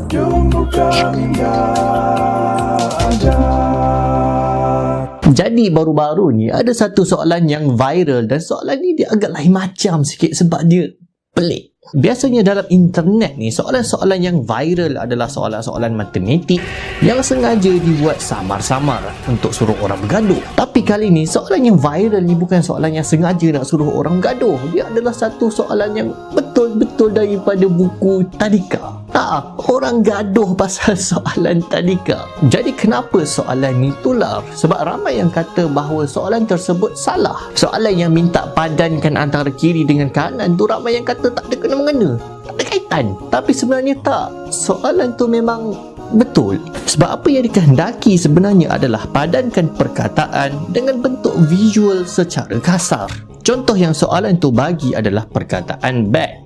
Jom buka Benda Ajar. Jadi baru-baru ni ada satu soalan yang viral, dan soalan ni dia agak lain macam sikit sebab dia pelik. Biasanya dalam internet ni, soalan-soalan yang viral adalah soalan-soalan matematik yang sengaja dibuat samar-samar untuk suruh orang bergaduh. Tapi kali ni soalan yang viral ni bukan soalan yang sengaja nak suruh orang bergaduh. Dia adalah satu soalan yang betul-betul daripada buku Tadika. Orang gaduh pasal soalan Tadika. Jadi kenapa soalan ni tular? Sebab ramai yang kata bahawa soalan tersebut salah. Soalan yang minta padankan antara kiri dengan kanan tu ramai yang kata tak ada kena-mengena, tak ada kaitan. Tapi sebenarnya tak. Soalan tu memang betul. Sebab apa yang dikehendaki sebenarnya adalah padankan perkataan dengan bentuk visual secara kasar. Contoh yang soalan tu bagi adalah perkataan bag.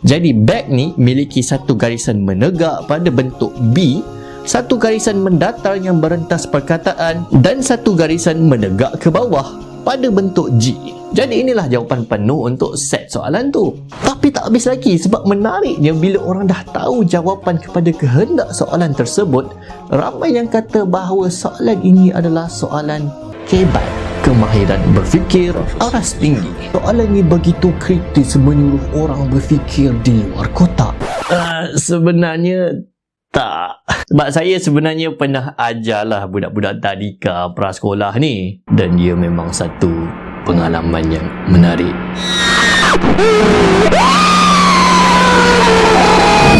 Jadi bag ni miliki satu garisan menegak pada bentuk B, satu garisan mendatar yang berentas perkataan, dan satu garisan menegak ke bawah pada bentuk G. Jadi inilah jawapan penuh untuk set soalan tu. Tapi tak habis lagi, sebab menariknya bila orang dah tahu jawapan kepada kehendak soalan tersebut, ramai yang kata bahawa soalan ini adalah soalan kebat, kemahiran berfikir aras tinggi. Soalan ni begitu kritis menyuruh orang berfikir di luar kotak. Sebenarnya tak. Sebab saya sebenarnya pernah ajarlah budak-budak tadika prasekolah ni, dan dia memang satu pengalaman yang menarik.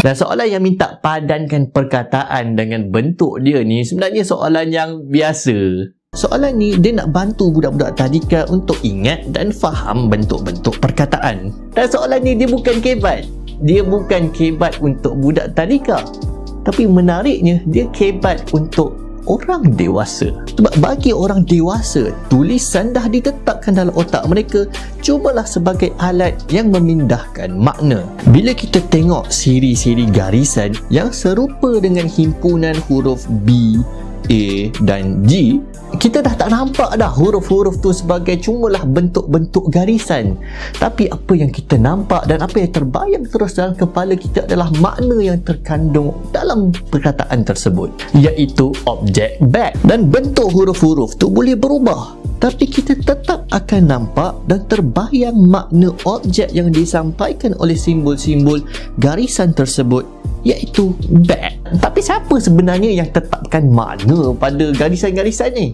Dan soalan yang minta padankan perkataan dengan bentuk dia ni sebenarnya soalan yang biasa. Soalan ni dia nak bantu budak-budak tadika untuk ingat dan faham bentuk-bentuk perkataan. Dan soalan ni dia bukan kebat. Dia bukan kebat untuk budak tadika. Tapi menariknya dia kebat untuk orang dewasa. Sebab bagi orang dewasa, tulisan dah ditetapkan dalam otak mereka cubalah sebagai alat yang memindahkan makna. Bila kita tengok siri-siri garisan yang serupa dengan himpunan huruf B, A dan G, kita dah tak nampak dah huruf-huruf tu sebagai cumalah bentuk-bentuk garisan. Tapi apa yang kita nampak dan apa yang terbayang terus dalam kepala kita adalah makna yang terkandung dalam perkataan tersebut, iaitu objek bag. Dan bentuk huruf-huruf tu boleh berubah, tapi kita tetap akan nampak dan terbayang makna objek yang disampaikan oleh simbol-simbol garisan tersebut, iaitu bag. Tapi siapa sebenarnya yang tetapkan makna pada garisan-garisan ni?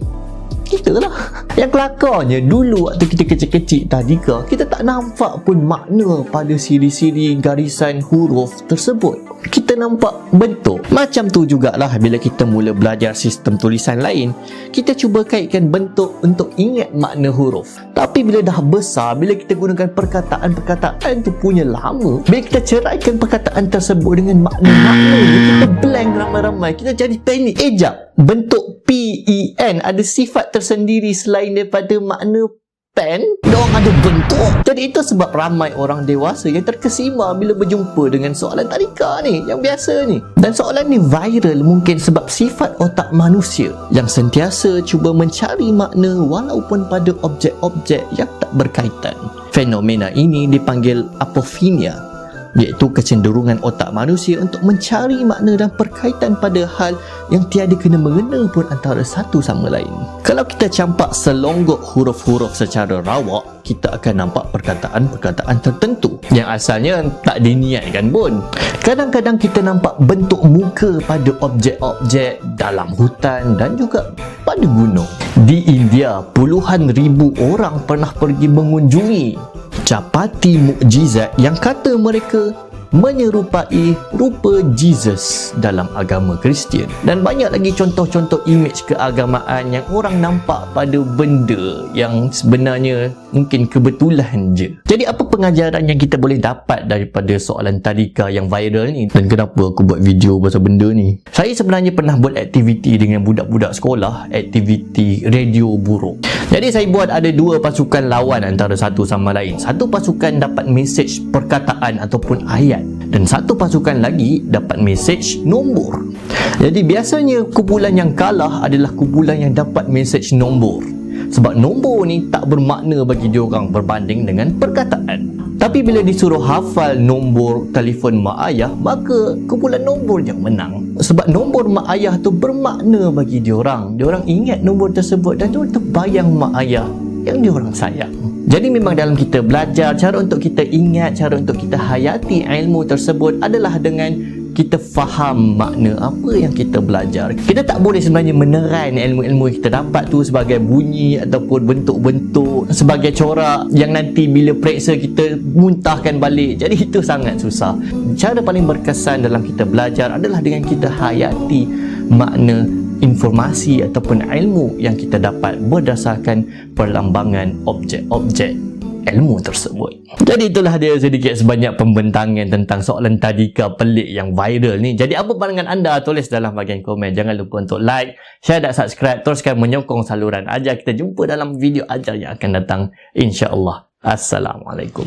Kita lah. Yang kelakarnya dulu waktu kita kecil-kecil tadika, kita tak nampak pun makna pada siri-siri garisan huruf tersebut. Kita nampak bentuk. Macam tu jugalah bila kita mula belajar sistem tulisan lain, kita cuba kaitkan bentuk untuk ingat makna huruf. Tapi bila dah besar, bila kita gunakan perkataan-perkataan tu punya lama, bila kita ceraikan perkataan tersebut dengan makna-makna, kita blank ramai-ramai, kita jadi panik. Jap, bentuk PEN ada sifat tersendiri selain daripada makna pen? Diorang ada bentuk. Jadi itu sebab ramai orang dewasa yang terkesima bila berjumpa dengan soalan tadika ni, yang biasa ni. Dan soalan ni viral mungkin sebab sifat otak manusia yang sentiasa cuba mencari makna walaupun pada objek-objek yang tak berkaitan. Fenomena ini dipanggil apofinia, iaitu kecenderungan otak manusia untuk mencari makna dan perkaitan pada hal yang tiada kena-mengena pun antara satu sama lain. Kalau kita campak selonggok huruf-huruf secara rawak, kita akan nampak perkataan-perkataan tertentu yang asalnya tak diniatkan pun. Kadang-kadang kita nampak bentuk muka pada objek-objek dalam hutan dan juga pada gunung. Di India, puluhan ribu orang pernah pergi mengunjungi capati mukjizat yang kata mereka menyerupai rupa Jesus dalam agama Kristian. Dan banyak lagi contoh-contoh imej keagamaan yang orang nampak pada benda yang sebenarnya mungkin kebetulan je. Jadi apa pengajaran yang kita boleh dapat daripada soalan tadika yang viral ni? Dan kenapa aku buat video pasal benda ni? Saya sebenarnya pernah buat aktiviti dengan budak-budak sekolah, aktiviti radio buruk. Jadi saya buat ada dua pasukan lawan antara satu sama lain. Satu pasukan dapat mesej perkataan ataupun ayat, dan satu pasukan lagi dapat mesej nombor. Jadi biasanya kumpulan yang kalah adalah kumpulan yang dapat mesej nombor, sebab nombor ni tak bermakna bagi diorang berbanding dengan perkataan. Tapi bila disuruh hafal nombor telefon mak ayah, maka kumpulan nombor yang menang. Sebab nombor mak ayah tu bermakna bagi diorang. Diorang ingat nombor tersebut dan diorang terbayang mak ayah yang diorang sayang. Jadi memang dalam kita belajar, cara untuk kita ingat, cara untuk kita hayati ilmu tersebut adalah dengan kita faham makna apa yang kita belajar. Kita tak boleh sebenarnya meneran ilmu-ilmu yang kita dapat tu sebagai bunyi ataupun bentuk-bentuk, sebagai corak yang nanti bila periksa kita muntahkan balik. Jadi itu sangat susah. Cara paling berkesan dalam kita belajar adalah dengan kita hayati makna informasi ataupun ilmu yang kita dapat berdasarkan perlambangan objek-objek ilmu tersebut. Jadi itulah dia sedikit sebanyak pembentangan tentang soalan tadika pelik yang viral ni. Jadi apa pandangan anda? Tulis dalam bahagian komen. Jangan lupa untuk like, share dan subscribe. Teruskan menyokong saluran Ajar. Kita jumpa dalam video Ajar yang akan datang, insya-Allah. Assalamualaikum.